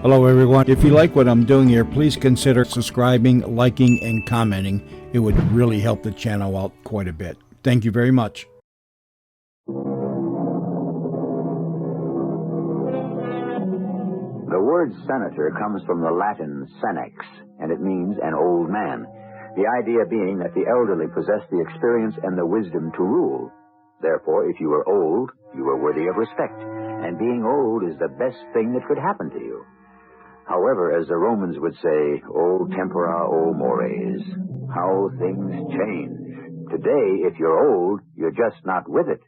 Hello, everyone. If you like what I'm doing here, please consider subscribing, liking, and commenting. It would really help the channel out quite a bit. Thank you very much. The word senator comes from the Latin senex, and it means an old man. The idea being that the elderly possess the experience and the wisdom to rule. Therefore, if you were old, you were worthy of respect, and being old is the best thing that could happen to you. However, as the Romans would say, o tempora, o mores, how things change. Today, if you're old, you're just not with it.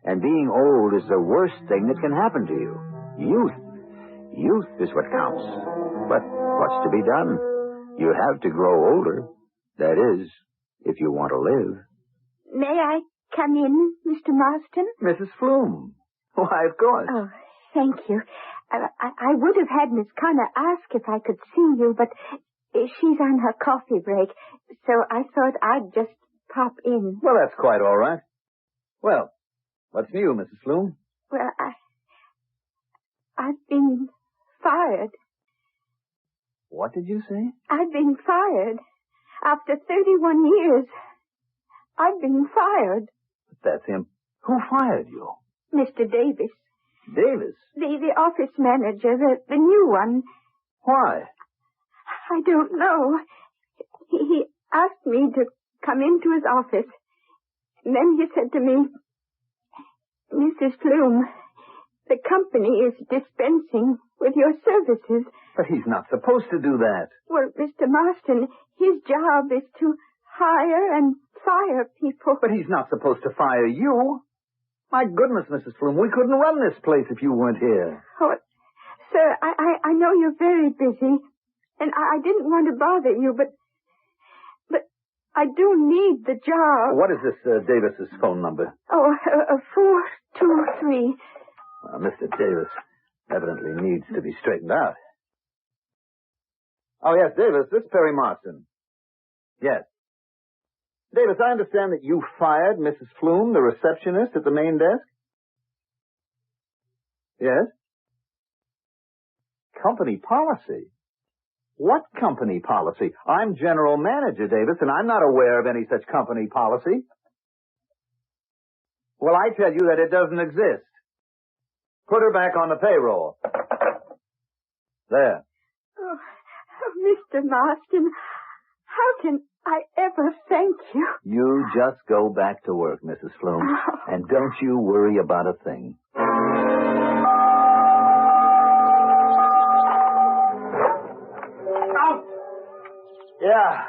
And being old is the worst thing that can happen to you. Youth is what counts. But what's to be done? You have to grow older. That is, if you want to live. May I come in, Mr. Marston? Mrs. Flume. Why, of course. Oh, thank you. I would have had Miss Connor ask if I could see you, but she's on her coffee break, so I thought I'd just pop in. Well, that's quite all right. Well, what's new, Mrs. Flume? Well, I've been fired. What did you say? I've been fired. After 31 years, I've been fired. That's him. Who fired you? Mr. Davis. Davis? The office manager, the new one. Why? I don't know. He asked me to come into his office. And then he said to me, Mrs. Flume, the company is dispensing with your services. But he's not supposed to do that. Well, Mr. Marston, his job is to hire and fire people. But he's not supposed to fire you. My goodness, Mrs. Flume, we couldn't run this place if you weren't here. Oh, sir, I know you're very busy, and I didn't want to bother you, but I do need the job. What is this Davis's phone number? Oh, 423. Mr. Davis evidently needs to be straightened out. Oh, yes, Davis, this is Perry Marston. Yes. Davis, I understand that you fired Mrs. Flume, the receptionist at the main desk? Yes? Company policy? What company policy? I'm general manager, Davis, and I'm not aware of any such company policy. Well, I tell you that it doesn't exist. Put her back on the payroll. There. Oh, Mr. Marston, how can I ever thank you? You just go back to work, Mrs. Flume, and don't you worry about a thing. Out! Yeah.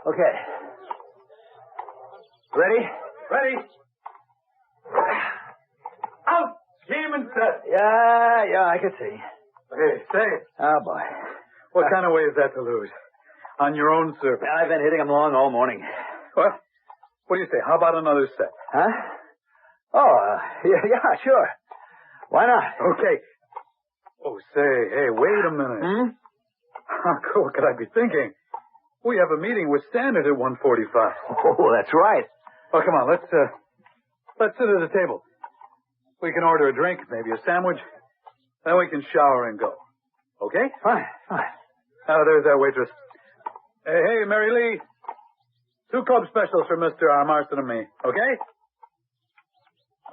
Okay. Ready? Ready. Out! Game and set. Yeah, I can see. Hey, say. Oh, boy. What kind of way is that to lose? On your own service. I've been hitting them long all morning. Well, what do you say? How about another set? Huh? Oh, yeah, sure. Why not? Okay. Oh, say, hey, wait a minute. What could I be thinking? We have a meeting with Standard at 1:45. Oh, that's right. Oh, come on, let's sit at the table. We can order a drink, maybe a sandwich. Then we can shower and go. Okay? Fine. Oh, there's that waitress. Hey, Mary Lee. 2 club specials for Mr. Marston and me, okay?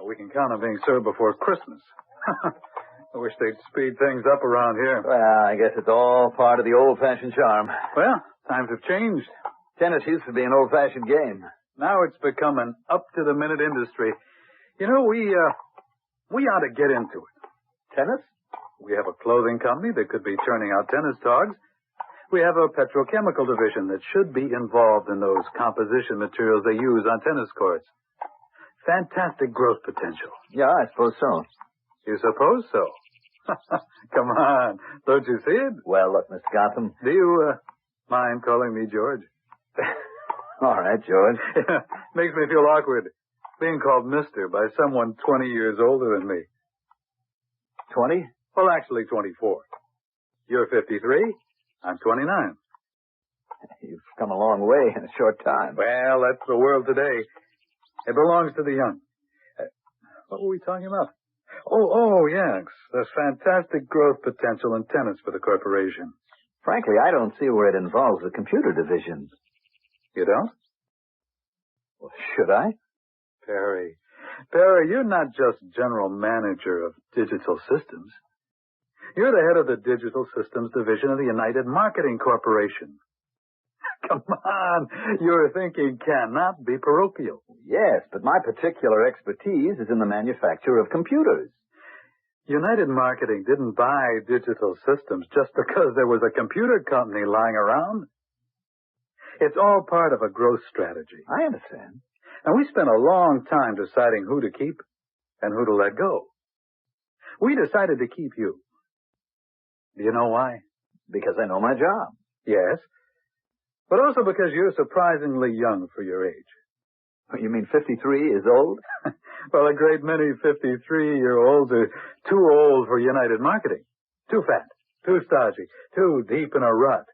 We can count on being served before Christmas. I wish they'd speed things up around here. Well, I guess it's all part of the old-fashioned charm. Well, times have changed. Tennis used to be an old-fashioned game. Now it's become an up-to-the-minute industry. You know, we ought to get into it. Tennis? We have a clothing company that could be turning out tennis togs. We have a petrochemical division that should be involved in those composition materials they use on tennis courts. Fantastic growth potential. Yeah, I suppose so. You suppose so? Come on. Don't you see it? Well, look, Mr. Gotham. Do you mind calling me George? All right, George. Makes me feel awkward being called Mister by someone 20 years older than me. 20? Well, actually 24. You're 53. I'm 29. You've come a long way in a short time. Well, that's the world today. It belongs to the young. What were we talking about? Oh, yes. There's fantastic growth potential and tenants for the corporation. Frankly, I don't see where it involves the computer division. You don't? Well, should I? Perry, you're not just general manager of digital systems. You're the head of the digital systems division of the United Marketing Corporation. Come on, your thinking cannot be parochial. Yes, but my particular expertise is in the manufacture of computers. United Marketing didn't buy digital systems just because there was a computer company lying around. It's all part of a growth strategy. I understand. And we spent a long time deciding who to keep and who to let go. We decided to keep you. Do you know why? Because I know my job. Yes. But also because you're surprisingly young for your age. You mean 53 is old? Well, a great many 53-year-olds are too old for United Marketing. Too fat, too stodgy, too deep in a rut.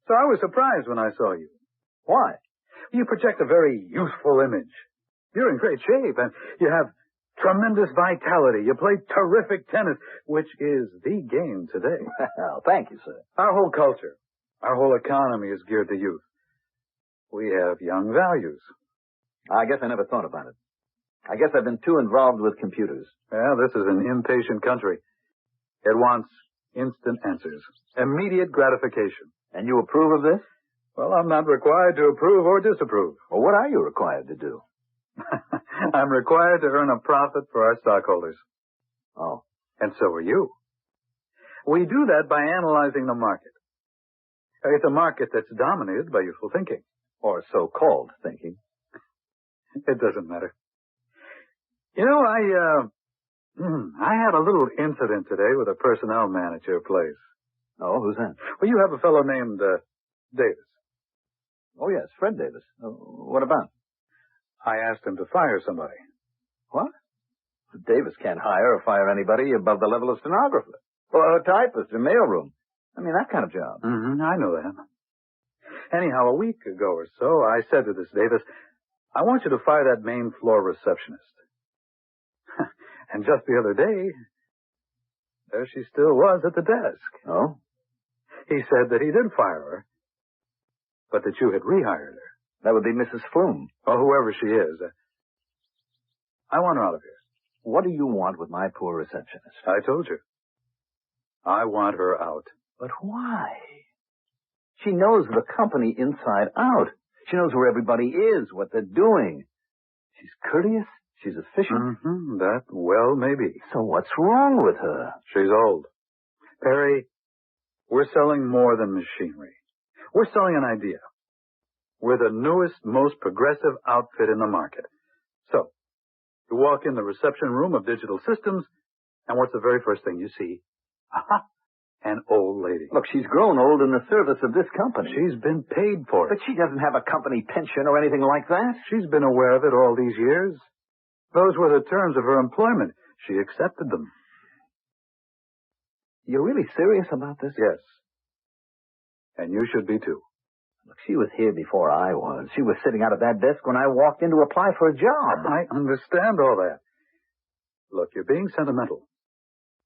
So I was surprised when I saw you. Why? You project a very youthful image. You're in great shape, and you have tremendous vitality. You play terrific tennis, which is the game today. Well, thank you, sir. Our whole culture, our whole economy is geared to youth. We have young values. I guess I never thought about it. I guess I've been too involved with computers. Well, this is an impatient country. It wants instant answers, immediate gratification. And you approve of this? Well, I'm not required to approve or disapprove. Well, what are you required to do? I'm required to earn a profit for our stockholders. Oh. And so are you. We do that by analyzing the market. It's a market that's dominated by youthful thinking. Or so-called thinking. It doesn't matter. You know, I had a little incident today with a personnel manager place. Oh, who's that? Well, you have a fellow named Davis. Oh, yes, Fred Davis. What about? I asked him to fire somebody. What? Davis can't hire or fire anybody above the level of stenographer. Or a typist or mailroom. I mean, that kind of job. Mm-hmm, I know that. Anyhow, a week ago or so, I said to this Davis, I want you to fire that main floor receptionist. And just the other day, there she still was at the desk. Oh? He said that he did fire her, but that you had rehired her. That would be Mrs. Flume. Or whoever she is. I want her out of here. What do you want with my poor receptionist? I told you. I want her out. But why? She knows the company inside out. She knows where everybody is, what they're doing. She's courteous. She's efficient. Mm-hmm. That well may be. So what's wrong with her? She's old. Perry, we're selling more than machinery. We're selling an idea. We're the newest, most progressive outfit in the market. So, you walk in the reception room of Digital Systems, and what's the very first thing you see? Aha! An old lady. Look, she's grown old in the service of this company. She's been paid for it. But she doesn't have a company pension or anything like that. She's been aware of it all these years. Those were the terms of her employment. She accepted them. You're really serious about this? Yes. And you should be too. Look, she was here before I was. She was sitting out at that desk when I walked in to apply for a job. I understand all that. Look, you're being sentimental.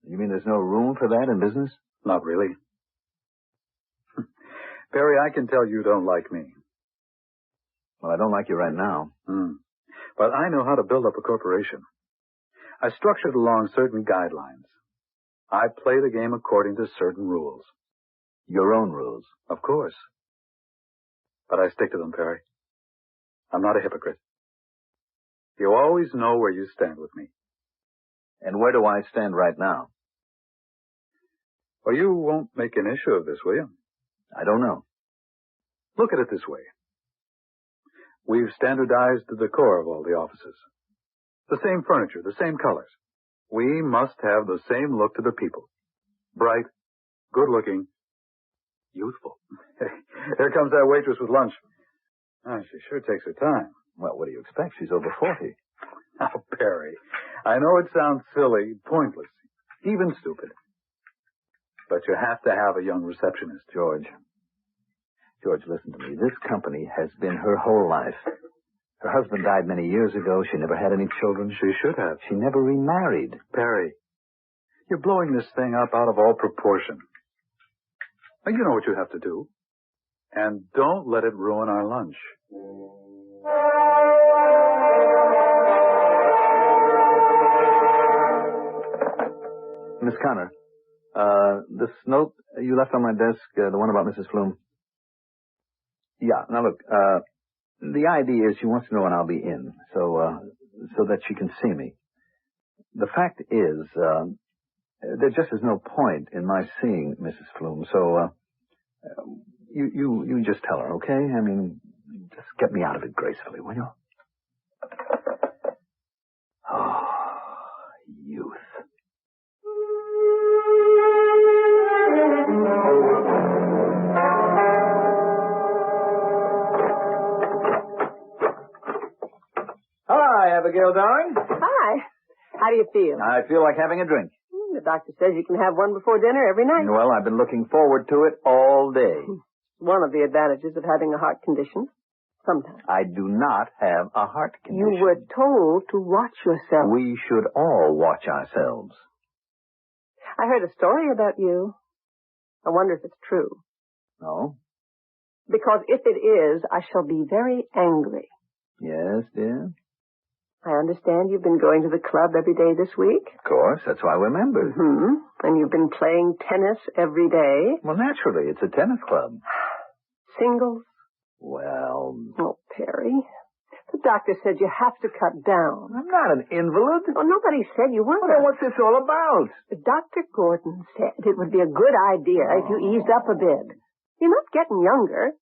You mean there's no room for that in business? Not really. Perry, I can tell you don't like me. Well, I don't like you right now. But I know how to build up a corporation. I structured along certain guidelines. I play the game according to certain rules. Your own rules? Of course. But I stick to them, Perry. I'm not a hypocrite. You always know where you stand with me. And where do I stand right now? Well, you won't make an issue of this, will you? I don't know. Look at it this way. We've standardized the decor of all the offices. The same furniture, the same colors. We must have the same look to the people. Bright, good-looking, youthful. Here comes that waitress with lunch. She sure takes her time. Well, what do you expect? She's over 40. Oh, Perry, I know it sounds silly, pointless, even stupid. But you have to have a young receptionist. George, listen to me. This company has been her whole life. Her husband died many years ago. She never had any children. She should have. She never remarried. Perry, you're blowing this thing up out of all proportion. Now, you know what you have to do. And don't let it ruin our lunch. Miss Connor, this note you left on my desk, the one about Mrs. Flume. Yeah, now look, the idea is she wants to know when I'll be in, so that she can see me. The fact is, there just is no point in my seeing Mrs. Flume, so, you just tell her, okay? I mean, just get me out of it gracefully, will you? Oh, youth. Hi, Abigail, darling. Hi. How do you feel? I feel like having a drink. The doctor says you can have one before dinner every night. Well, I've been looking forward to it all day. One of the advantages of having a heart condition. Sometimes. I do not have a heart condition. You were told to watch yourself. We should all watch ourselves. I heard a story about you. I wonder if it's true. No? Because if it is, I shall be very angry. Yes, dear? I understand you've been going to the club every day this week. Of course, that's why we're members. Mm-hmm. And you've been playing tennis every day. Well, naturally, it's a tennis club. Singles? Well... Oh, Perry. The doctor said you have to cut down. I'm not an invalid. Oh, nobody said you weren't. Well, then what's this all about? Dr. Gordon said it would be a good idea if you eased up a bit. You're not getting younger.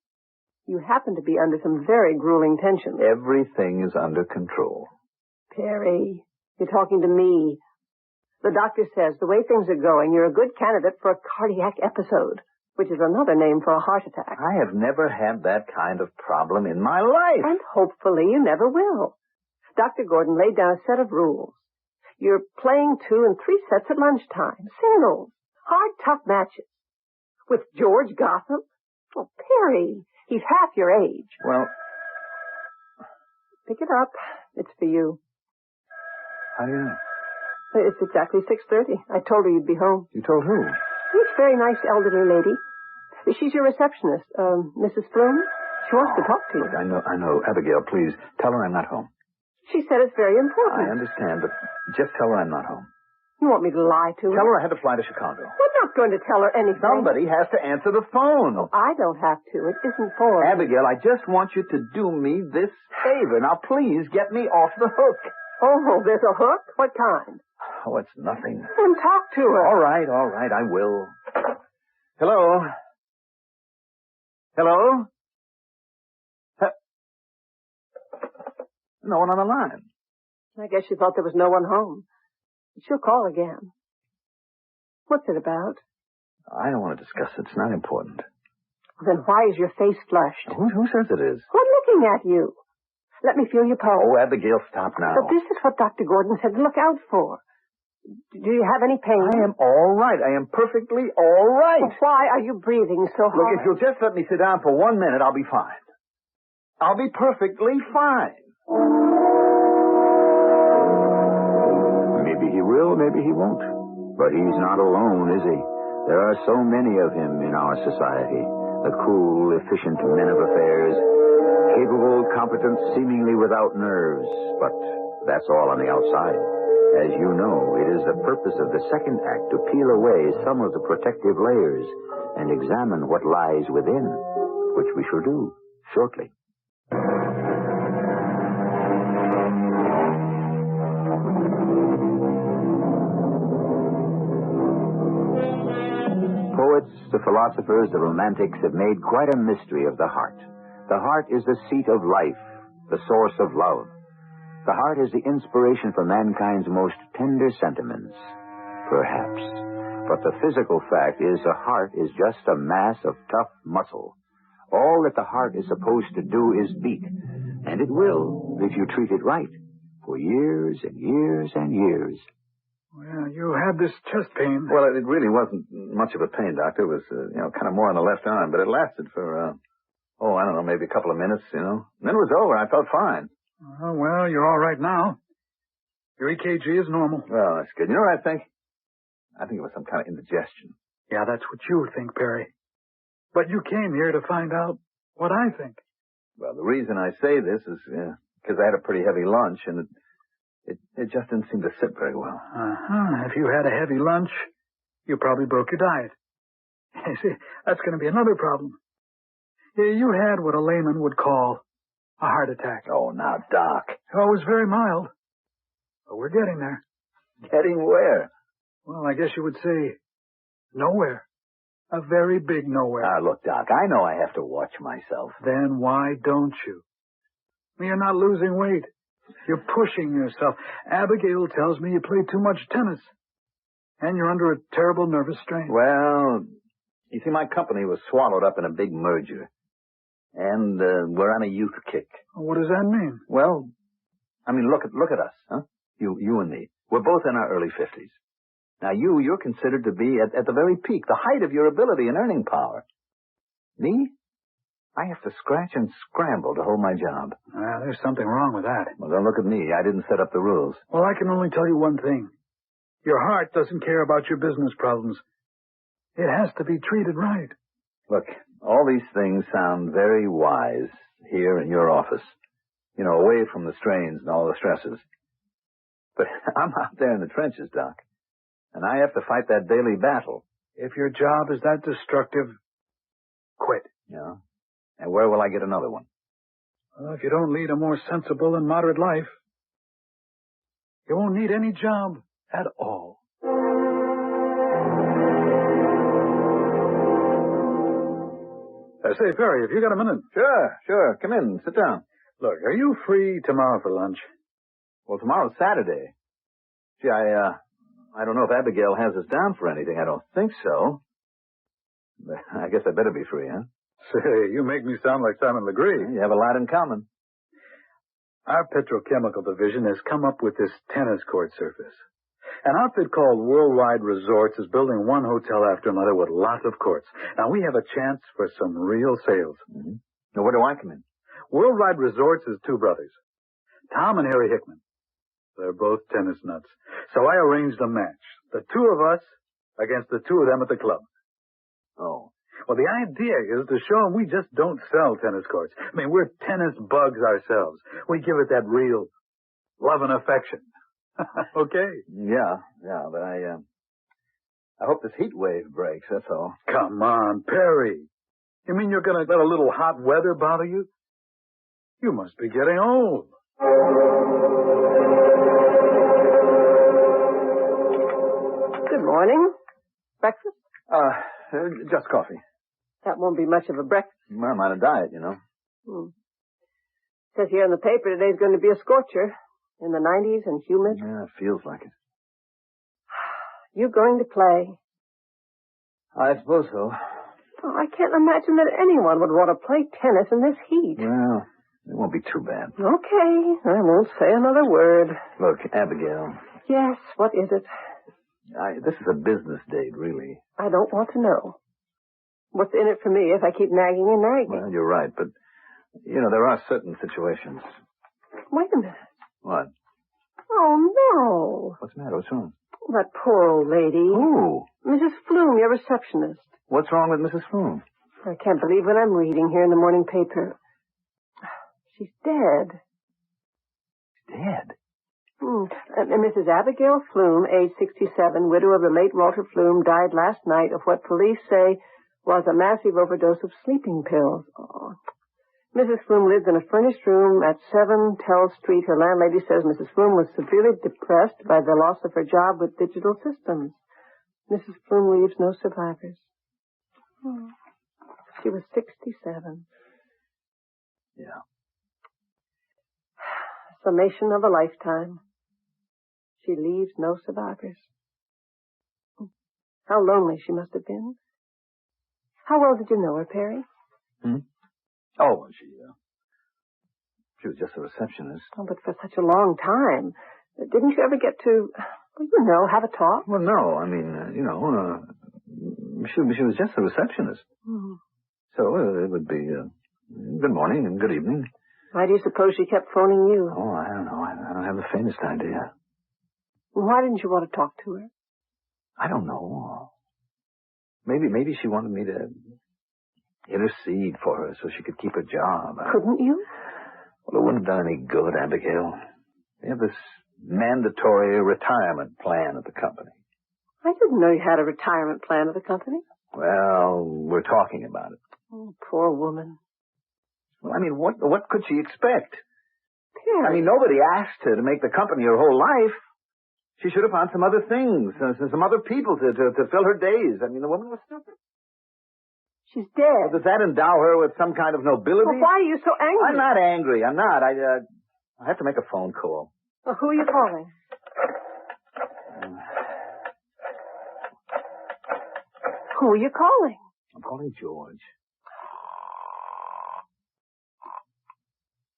You happen to be under some very grueling tension. Everything is under control. Perry, you're talking to me. The doctor says the way things are going, you're a good candidate for a cardiac episode, which is another name for a heart attack. I have never had that kind of problem in my life. And hopefully you never will. Dr. Gordon laid down a set of rules. You're playing 2 and 3 sets at lunchtime. Singles. Hard, tough matches. With George Gotham? Oh, Perry, he's half your age. Well... Pick it up. It's for you. How do you know? It's exactly 6:30. I told her you'd be home. You told who? This very nice elderly lady. She's your receptionist, Mrs. Flume. She wants to talk to you. Look, I know. Abigail, please, tell her I'm not home. She said it's very important. I understand, but just tell her I'm not home. You want me to lie to her? Tell her I had to fly to Chicago. I'm not going to tell her anything. Somebody has to answer the phone. I don't have to. It isn't for... Abigail, I just want you to do me this favor. Now, please, get me off the hook. Oh, there's a hook? What kind? Oh, it's nothing. Then talk to her. All right, I will. Hello? Hello? No one on the line. I guess she thought there was no one home. She'll call again. What's it about? I don't want to discuss it. It's not important. Then why is your face flushed? Who says it is? I'm looking at you. Let me feel your pulse. Oh, Abigail, stop now. But this is what Dr. Gordon said to look out for. Do you have any pain? I am all right. I am perfectly all right. Well, why are you breathing so hard? Look, if you'll just let me sit down for 1 minute, I'll be fine. I'll be perfectly fine. Maybe he will, maybe he won't. But he's not alone, is he? There are so many of him in our society. The cool, efficient men of affairs. Capable, competent, seemingly without nerves. But that's all on the outside. As you know, it is the purpose of the second act to peel away some of the protective layers and examine what lies within, which we shall do shortly. Poets, the philosophers, the romantics have made quite a mystery of the heart. The heart is the seat of life, the source of love. The heart is the inspiration for mankind's most tender sentiments, perhaps. But the physical fact is the heart is just a mass of tough muscle. All that the heart is supposed to do is beat, and it will, if you treat it right, for years and years and years. Well, you had this chest pain. Well, it really wasn't much of a pain, Doctor. It was, kind of more on the left arm, but it lasted for, I don't know, maybe a couple of minutes, And then it was over. I felt fine. Well, you're all right now. Your EKG is normal. Well, that's good. You know what I think? I think it was some kind of indigestion. Yeah, that's what you would think, Perry. But you came here to find out what I think. Well, the reason I say this is because I had a pretty heavy lunch, and it just didn't seem to sit very well. If you had a heavy lunch, you probably broke your diet. You see, that's going to be another problem. You had what a layman would call a heart attack. Oh, now, Doc. Oh, it was very mild. But we're getting there. Getting where? Well, I guess you would say nowhere. A very big nowhere. Now, look, Doc, I know I have to watch myself. Then why don't you? You're not losing weight. You're pushing yourself. Abigail tells me you play too much tennis. And you're under a terrible nervous strain. Well, you see, my company was swallowed up in a big merger. And we're on a youth kick. What does that mean? Well, I mean, look at us, huh? You and me. We're both in our early 50s. Now, you're considered to be at the very peak, the height of your ability and earning power. Me? I have to scratch and scramble to hold my job. There's something wrong with that. Well, don't look at me. I didn't set up the rules. Well, I can only tell you one thing. Your heart doesn't care about your business problems. It has to be treated right. Look, all these things sound very wise here in your office. You know, away from the strains and all the stresses. But I'm out there in the trenches, Doc. And I have to fight that daily battle. If your job is that destructive, quit. Yeah. And where will I get another one? Well, if you don't lead a more sensible and moderate life, you won't need any job at all. Say, Perry, have you got a minute? Sure. Come in. Sit down. Look, are you free tomorrow for lunch? Well, tomorrow's Saturday. Gee, I don't know if Abigail has us down for anything. I don't think so. But I guess I better be free, huh? Say, you make me sound like Simon Legree. You have a lot in common. Our petrochemical division has come up with this tennis court surface. An outfit called Worldwide Resorts is building one hotel after another with lots of courts. Now, we have a chance for some real sales. Mm-hmm. Now, where do I come in? Worldwide Resorts is two brothers, Tom and Harry Hickman. They're both tennis nuts. So I arranged a match. The two of us against the two of them at the club. Oh. Well, the idea is to show them we just don't sell tennis courts. I mean, we're tennis bugs ourselves. We give it that real love and affection. Okay? Yeah, but I hope this heat wave breaks, that's all. Come on, Perry. You mean you're going to let a little hot weather bother you? You must be getting old. Good morning. Breakfast? Just coffee. That won't be much of a breakfast. Well, I'm on a diet, you know. Says here in the paper today's going to be a scorcher. In the 90s and humid. Yeah, it feels like it. You going to play? I suppose so. Oh, I can't imagine that anyone would want to play tennis in this heat. Well, it won't be too bad. Okay, I won't say another word. Look, Abigail. Yes, what is it? This is a business date, really. I don't want to know. What's in it for me if I keep nagging and nagging? Well, you're right, but, you know, there are certain situations. Wait a minute. What? Oh, no. What's the matter? What's wrong? That poor old lady. Who? Mrs. Flume, your receptionist. What's wrong with Mrs. Flume? I can't believe what I'm reading here in the morning paper. She's dead. Dead? Mrs. Abigail Flume, age 67, widow of the late Walter Flume, died last night of what police say was a massive overdose of sleeping pills. Oh. Mrs. Flume lived in a furnished room at 7 Tell Street. Her landlady says Mrs. Flume was severely depressed by the loss of her job with digital systems. Mrs. Flume leaves no survivors. Oh. She was 67. Yeah. Summation of a lifetime. She leaves no survivors. How lonely she must have been. How well did you know her, Perry? Oh, she was just a receptionist. Oh, but for such a long time. Didn't you ever get to, have a talk? Well, no. I mean, she was just a receptionist. Mm. So it would be good morning and good evening. Why do you suppose she kept phoning you? Oh, I don't know. I don't have the faintest idea. Why didn't you want to talk to her? I don't know. Maybe she wanted me to intercede for her so she could keep her job. Couldn't you? Well, it wouldn't have done any good, Abigail. We have this mandatory retirement plan at the company. I didn't know you had a retirement plan of the company. Well, we're talking about it. Oh, poor woman. Well, I mean, what could she expect? Perry. I mean, nobody asked her to make the company her whole life. She should have found some other things, some other people to fill her days. I mean, the woman was stupid. She's dead. Does that endow her with some kind of nobility? Well, why are you so angry? I'm not angry. I'm not. I have to make a phone call. Well, who are you calling? Who are you calling? I'm calling George.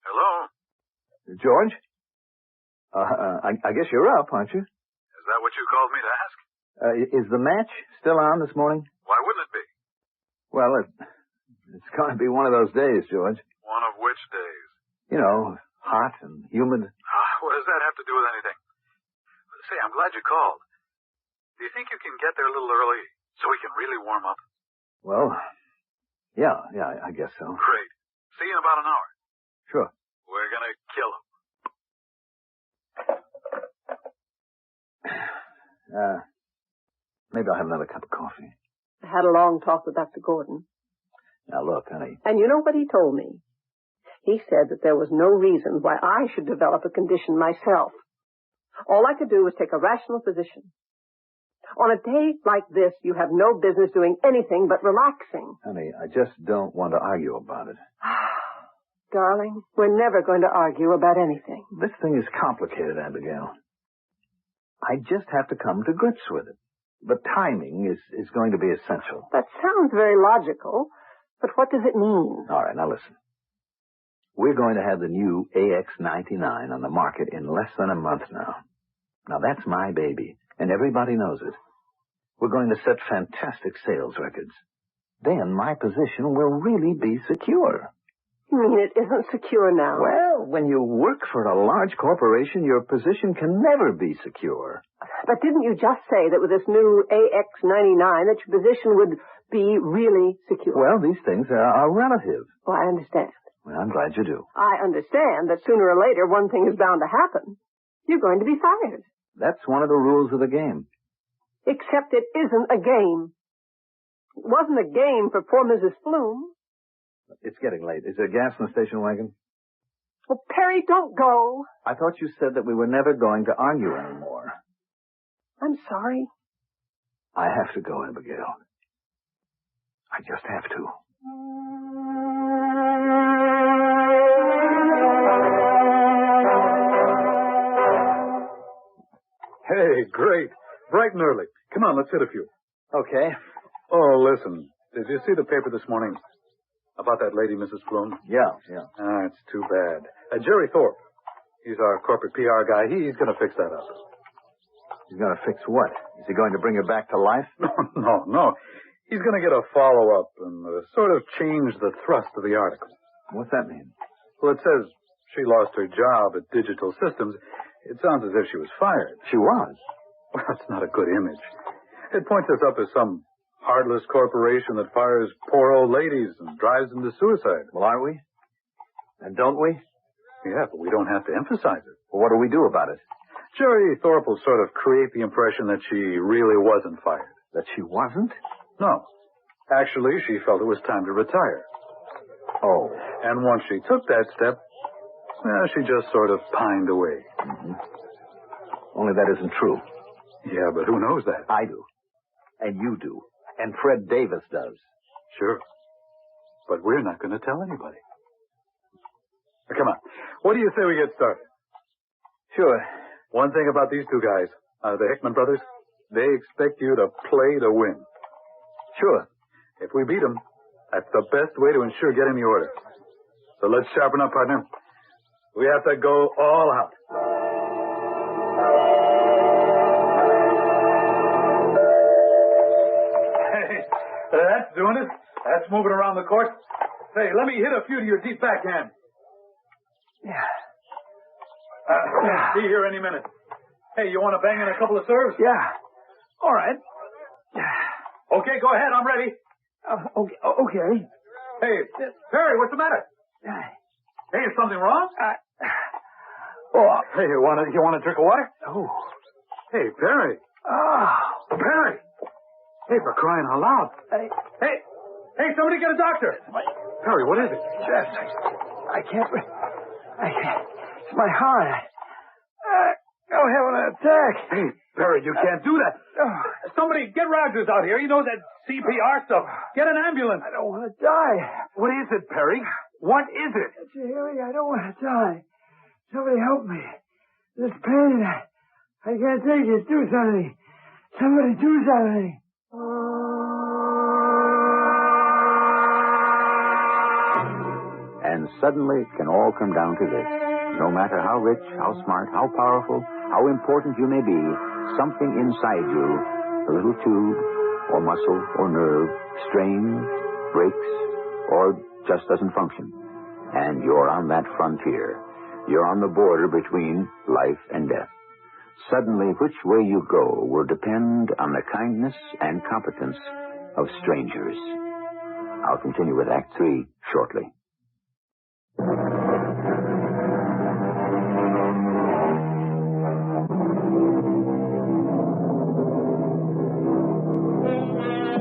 Hello? George? I guess you're up, aren't you? Is that what you called me to ask? Is the match still on this morning? Why wouldn't it be? Well, it's going to be one of those days, George. One of which days? You know, hot and humid. What does that have to do with anything? Say, I'm glad you called. Do you think you can get there a little early so we can really warm up? Well, yeah, I guess so. Great. See you in about an hour. Sure. We're going to kill him. Maybe I'll have another cup of coffee. I had a long talk with Dr. Gordon. Now, look, honey. And you know what he told me? He said that there was no reason why I should develop a condition myself. All I could do was take a rational position. On a day like this, you have no business doing anything but relaxing. Honey, I just don't want to argue about it. Darling, we're never going to argue about anything. This thing is complicated, Abigail. I just have to come to grips with it. But timing is going to be essential. That sounds very logical, but what does it mean? All right, now listen. We're going to have the new AX99 on the market in less than a month now. Now, that's my baby, and everybody knows it. We're going to set fantastic sales records. Then my position will really be secure. You mean it isn't secure now? Well, when you work for a large corporation, your position can never be secure. But didn't you just say that with this new AX99 that your position would be really secure? Well, these things are relative. Well, I understand. Well, I'm glad you do. I understand that sooner or later one thing is bound to happen. You're going to be fired. That's one of the rules of the game. Except it isn't a game. It wasn't a game for poor Mrs. Flume. It's getting late. Is there gas in the station wagon? Well, Perry, don't go. I thought you said that we were never going to argue anymore. I'm sorry. I have to go, Abigail. I just have to. Hey, great. Bright and early. Come on, let's hit a few. Okay. Oh, listen. Did you see the paper this morning? About that lady, Mrs. Flume? Yeah. It's too bad. Jerry Thorpe. He's our corporate PR guy. He's going to fix that up. He's going to fix what? Is he going to bring her back to life? No. He's going to get a follow-up and sort of change the thrust of the article. What's that mean? Well, it says she lost her job at Digital Systems. It sounds as if she was fired. She was. Well, that's not a good image. It points us up as some heartless corporation that fires poor old ladies and drives them to suicide. Well, aren't we? And don't we? Yeah, but we don't have to emphasize it. Well, what do we do about it? Jerry Thorpe will sort of create the impression that she really wasn't fired. That she wasn't? No. Actually, she felt it was time to retire. Oh. And once she took that step, she just sort of pined away. Mm-hmm. Only that isn't true. Yeah, but who knows that? I do. And you do. And Fred Davis does. Sure. But we're not going to tell anybody. Now, come on. What do you say we get started? Sure. One thing about these two guys, the Hickman brothers, they expect you to play to win. Sure. If we beat them, that's the best way to ensure getting the order. So let's sharpen up, partner. We have to go all out. Hey, that's doing it. That's moving around the court. Say, let me hit a few to your deep backhand. Be here any minute. Hey, you want to bang in a couple of serves? Yeah. All right. Okay, go ahead. I'm ready. Okay. Hey, Perry, what's the matter? Hey, is something wrong? Hey, you want a drink of water? Oh. Hey, Perry. Perry. Hey, for crying out loud. Hey, somebody get a doctor. Perry, what is it? Chest. I can't. It's my heart. I'm having an attack. Hey, Perry, you can't do that. Somebody get Rogers out here. You know that CPR stuff. Get an ambulance. I don't want to die. What is it, Perry? What is it? It's a healing. I don't want to die. Somebody help me. This pain, I can't take it. Do something. Somebody do something. And suddenly it can all come down to this. No matter how rich, how smart, how powerful, how important you may be, something inside you, a little tube, or muscle, or nerve, strains, breaks, or just doesn't function. And you're on that frontier. You're on the border between life and death. Suddenly, which way you go will depend on the kindness and competence of strangers. I'll continue with Act 3 shortly.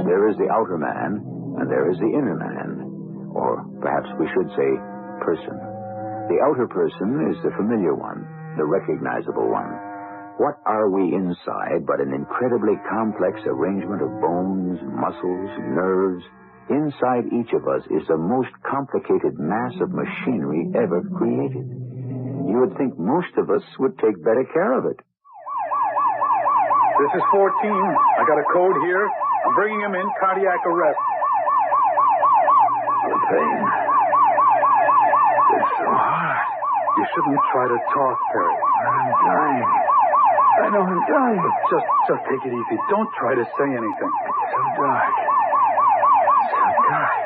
There is the outer man, and there is the inner man, or perhaps we should say person. The outer person is the familiar one, the recognizable one. What are we inside but an incredibly complex arrangement of bones, muscles, nerves? Inside each of us is the most complicated mass of machinery ever created. You would think most of us would take better care of it. This is 14. I got a code here. I'm bringing him in, cardiac arrest. The pain. It's so hard. You shouldn't try to talk, Perry. I'm dying. I know I'm dying. Just take it easy. Don't try to say anything. It's so dark. So dark.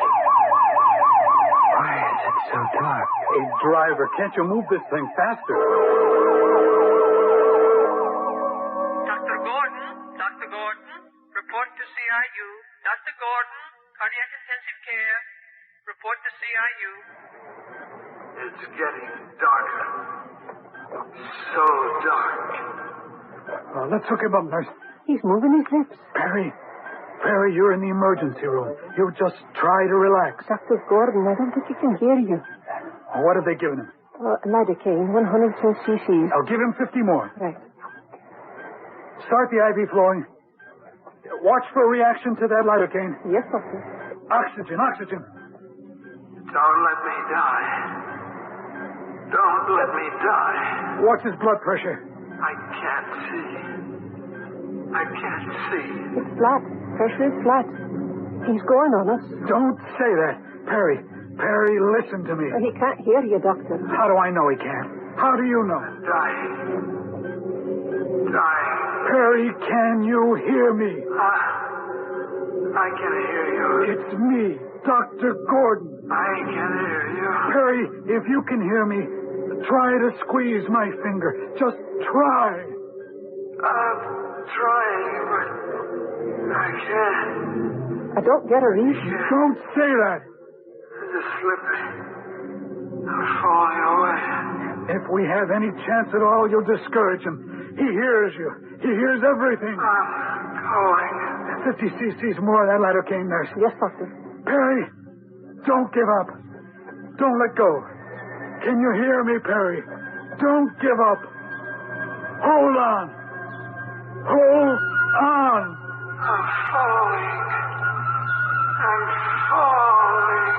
Why is it so dark? Hey, driver, can't you move this thing faster? Dr. Gordon, report to CIU. Dr. Gordon, cardiac intensive care. Report to CIU. It's getting darker. So dark. Let's hook him up, nurse. He's moving his lips. Perry, you're in the emergency room. You just try to relax. Dr. Gordon, I don't think he can hear you. What have they given him? Lidocaine, 102 cc's. I'll give him 50 more. Right. Start the IV flowing. Watch for a reaction to that lidocaine. Yes, doctor. Oxygen. Don't let me die. Don't let me die. Watch his blood pressure. I can't see. It's flat. Pressure is flat. He's going on us. Don't say that. Perry, listen to me. He can't hear you, doctor. How do I know he can't? How do you know? Dying. Perry, can you hear me? I can hear you. It's me, Dr. Gordon. I can hear you. Perry, if you can hear me, try to squeeze my finger. Just try. I'm trying, but I can't. I don't get a read. Don't say that. I'm just slipping. I'm falling away. If we have any chance at all, you'll discourage him. He hears you. He hears everything. I'm going. 50 cc's more of that lidocaine, nurse. Yes, doctor. Perry, don't give up. Don't let go. Can you hear me, Perry? Don't give up. Hold on. Hold on. I'm falling. I'm falling.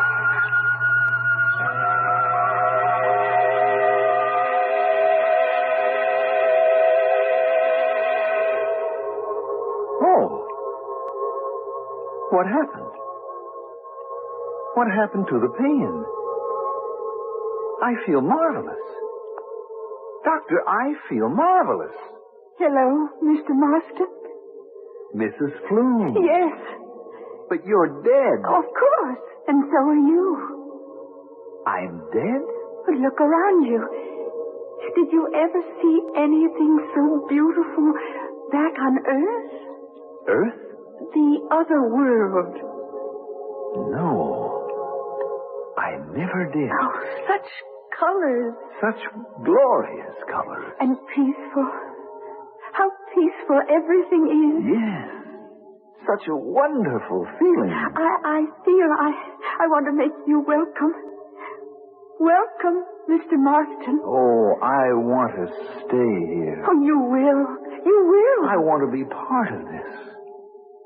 What happened? What happened to the pain? I feel marvelous. Doctor, I feel marvelous. Hello, Mr. Marston. Mrs. Flume. Yes, But you're dead. of course. And so are you. I'm dead? But look around you. Did you ever see anything so beautiful back on Earth? Earth? The other world. No. I never did. Oh, such colors. Such glorious colors. And peaceful. How peaceful everything is. Yes. Such a wonderful feeling. I feel I want to make you welcome. Welcome, Mr. Marston. Oh, I want to stay here. Oh, you will. You will. I want to be part of this.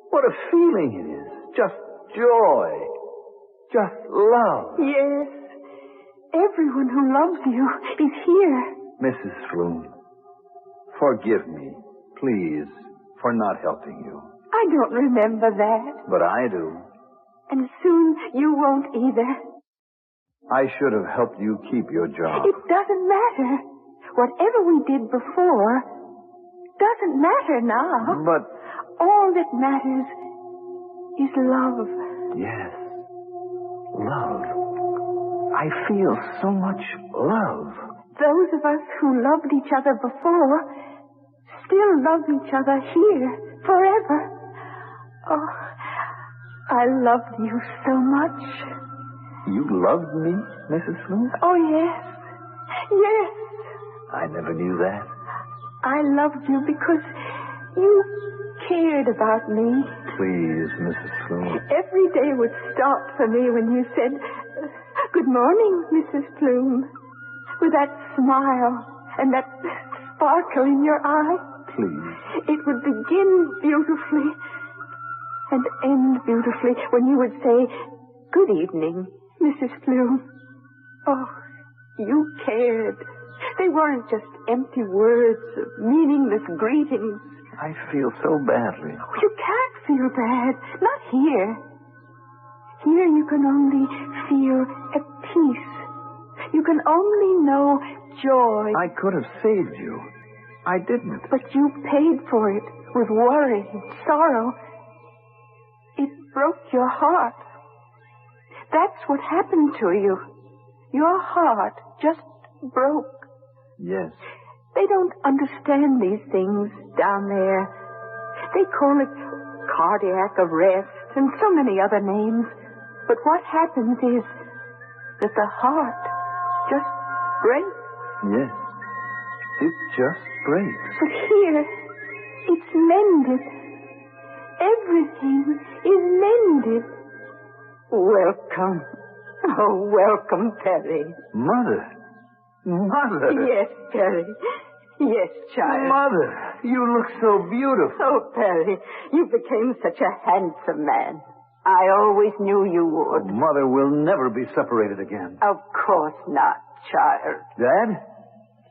What a feeling it is. Just joy. Just love. Yes. Everyone who loves you is here. Mrs. Flume, forgive me, please, for not helping you. I don't remember that. But I do. And soon you won't either. I should have helped you keep your job. It doesn't matter. Whatever we did before doesn't matter now. But... all that matters is love. Yes. Love. I feel so much love. Those of us who loved each other before still love each other here forever. Oh, I loved you so much. You loved me, Mrs. Flume? Oh, yes. Yes. I never knew that. I loved you because you cared about me. Please, Mrs. Flume. Every day would start for me when you said, "Good morning, Mrs. Flume," with that smile and that sparkle in your eye. Please. It would begin beautifully and end beautifully when you would say, "Good evening, Mrs. Flume." Oh, you cared. They weren't just empty words of meaningless greetings. I feel so badly. Oh, you can't feel bad. Not here. Here you can only feel at peace. You can only know joy. I could have saved you. I didn't. But you paid for it with worry and sorrow. It broke your heart. That's what happened to you. Your heart just broke. Yes. They don't understand these things down there. They call it cardiac arrest and so many other names. But what happens is that the heart just breaks. Yes. It just breaks. But here, it's mended. Everything is mended. Welcome. Oh, welcome, Perry. Mother. Mother. Yes, Perry. Yes, child. Mother, you look so beautiful. Oh, Perry, you became such a handsome man. I always knew you would. Oh, Mother, we'll never be separated again. Of course not, child. Dad?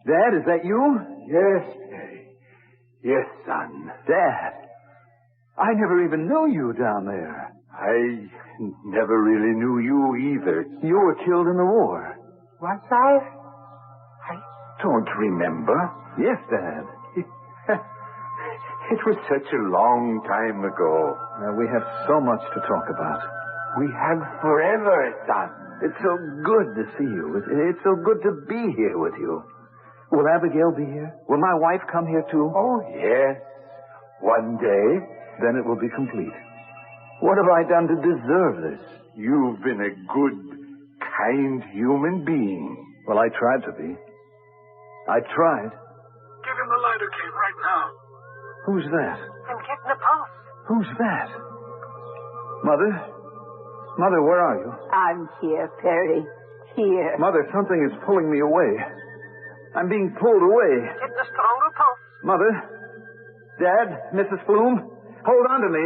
Dad, is that you? Yes, Perry. Yes, son. Dad, I never even knew you down there. I never really knew you either. You were killed in the war. Was I? I don't remember. Yes, Dad. It was such a long time ago. We have so much to talk about. We have forever, son. It's so good to see you. It's so good to be here with you. Will Abigail be here? Will my wife come here too? Oh, yes. One day. Then it will be complete. What have I done to deserve this? You've been a good, kind human being. Well, I tried to be. I tried. Give him the lighter key right now. Who's that? I'm getting a pulse. Who's that? Mother? Mother, where are you? I'm here, Perry. Here. Mother, something is pulling me away. I'm being pulled away. Getting a stronger pulse. Mother? Dad? Mrs. Flume? Hold on to me.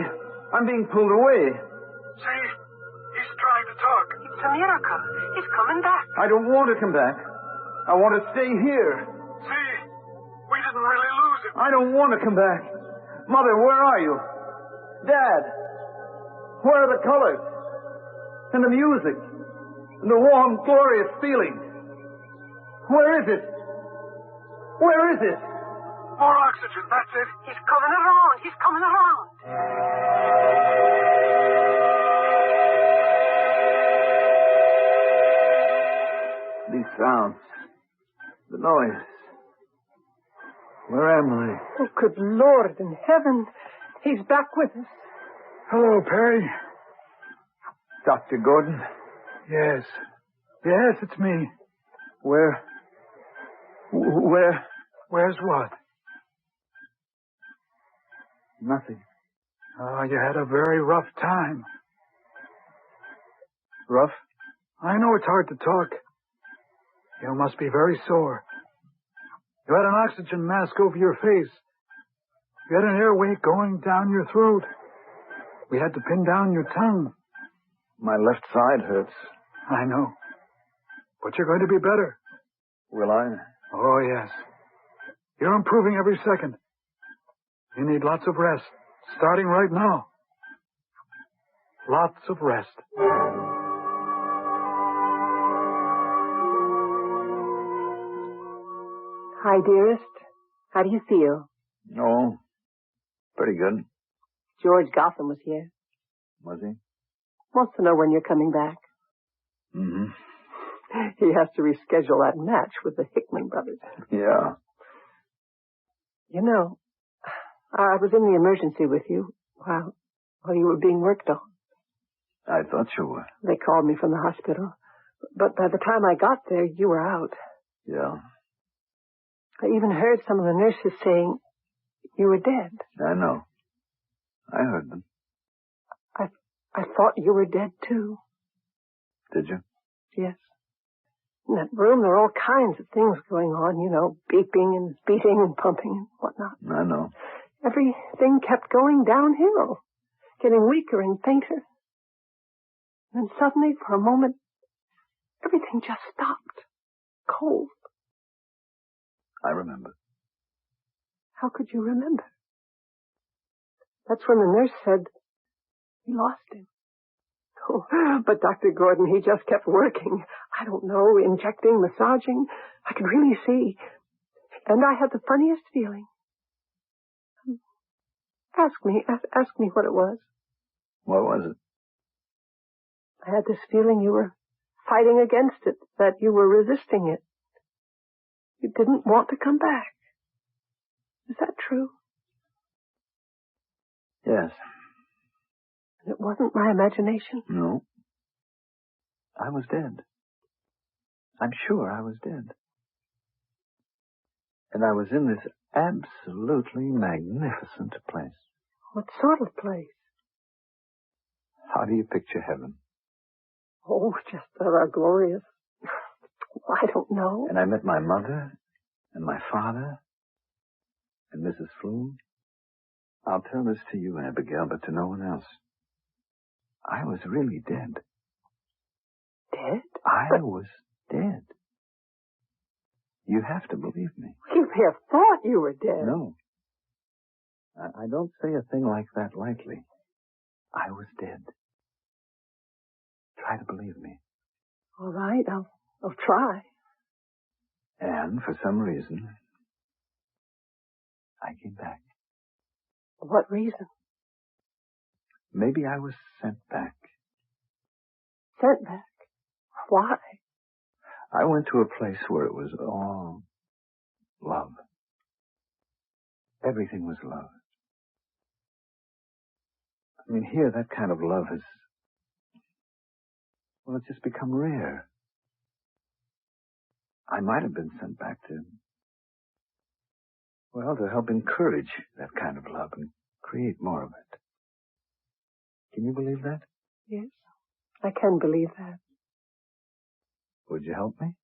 I'm being pulled away. See? He's trying to talk. It's a miracle. He's coming back. I don't want to come back. I want to stay here. See? We didn't really lose him. I don't want to come back. Mother, where are you? Dad? Where are the colors? And the music? And the warm, glorious feeling? Where is it? Where is it? More oxygen, that's it. He's coming around. He's coming around. These sounds. The noise. Where am I? Oh, good Lord in heaven. He's back with us. Hello, Perry. Dr. Gordon? Yes. Yes, it's me. Where's what? Nothing. Oh, you had a very rough time. Rough? I know it's hard to talk. You must be very sore. You had an oxygen mask over your face. You had an airway going down your throat. We had to pin down your tongue. My left side hurts. I know. But you're going to be better. Will I? Oh, yes. You're improving every second. You need lots of rest, starting right now. Lots of rest. Hi, dearest. How do you feel? Oh, pretty good. George Gotham was here. Was he? Wants to know when you're coming back. Mm-hmm. He has to reschedule that match with the Hickman brothers. Yeah. You know, I was in the emergency with you while you were being worked on. I thought you were. They called me from the hospital. But by the time I got there, you were out. Yeah. I even heard some of the nurses saying you were dead. I know. I heard them. I thought you were dead, too. Did you? Yes. In that room, there are all kinds of things going on, you know, beeping and beating and pumping and whatnot. I know. Everything kept going downhill, getting weaker and fainter. And then suddenly, for a moment, everything just stopped. Cold. I remember. How could you remember? That's when the nurse said, we lost him. Oh, but Dr. Gordon, he just kept working. I don't know, injecting, massaging. I could really see. And I had the funniest feeling. Ask me what it was. What was it? I had this feeling you were fighting against it, that you were resisting it. You didn't want to come back. Is that true? Yes. And it wasn't my imagination? No. I was dead. I'm sure I was dead. And I was in this absolutely magnificent place. What sort of place? How do you picture heaven? Oh, just glorious. I don't know. And I met my mother and my father and Mrs. Flume. I'll tell this to you, Abigail, but to no one else. I was really dead. Dead? I was dead. You have to believe me. You may have thought you were dead. No. I don't say a thing like that lightly. I was dead. Try to believe me. All right, I'll try. And for some reason, I came back. What reason? Maybe I was sent back. Sent back? Why? I went to a place where it was all love. Everything was love. I mean, here, that kind of love has, well, it's just become rare. I might have been sent back to help encourage that kind of love and create more of it. Can you believe that? Yes, I can believe that. Would you help me?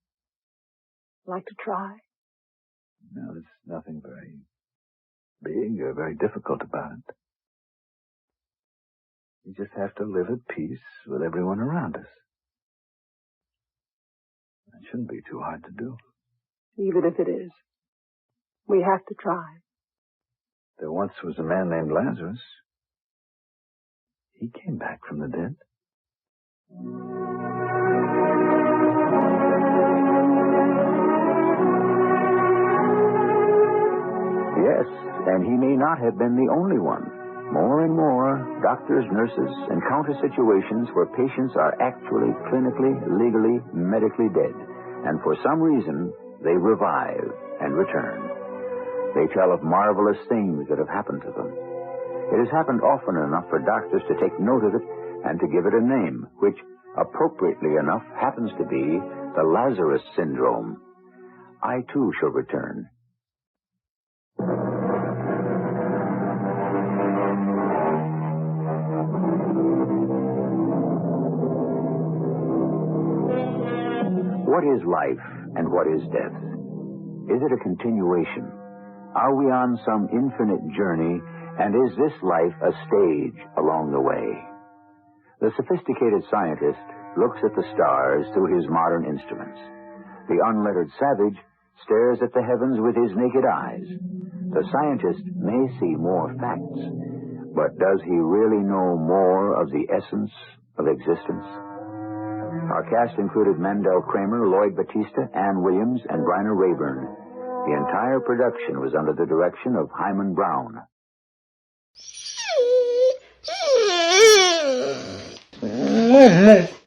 Like to try? No, there's nothing very big or very difficult about it. You just have to live at peace with everyone around us. That shouldn't be too hard to do. Even if it is. We have to try. There once was a man named Lazarus. He came back from the dead. Yes, and he may not have been the only one. More and more, doctors, nurses encounter situations where patients are actually clinically, legally, medically dead. and for some reason, they revive and return. They tell of marvelous things that have happened to them. It has happened often enough for doctors to take note of it and to give it a name, which, appropriately enough, happens to be the Lazarus syndrome. I, too, shall return. What is life and what is death? Is it a continuation? Are we on some infinite journey, and is this life a stage along the way? The sophisticated scientist looks at the stars through his modern instruments. The unlettered savage stares at the heavens with his naked eyes. The scientist may see more facts, but does he really know more of the essence of existence? Our cast included Mandel Kramer, Lloyd Battista, Ann Williams, and Bryna Raeburn. The entire production was under the direction of Hyman Brown.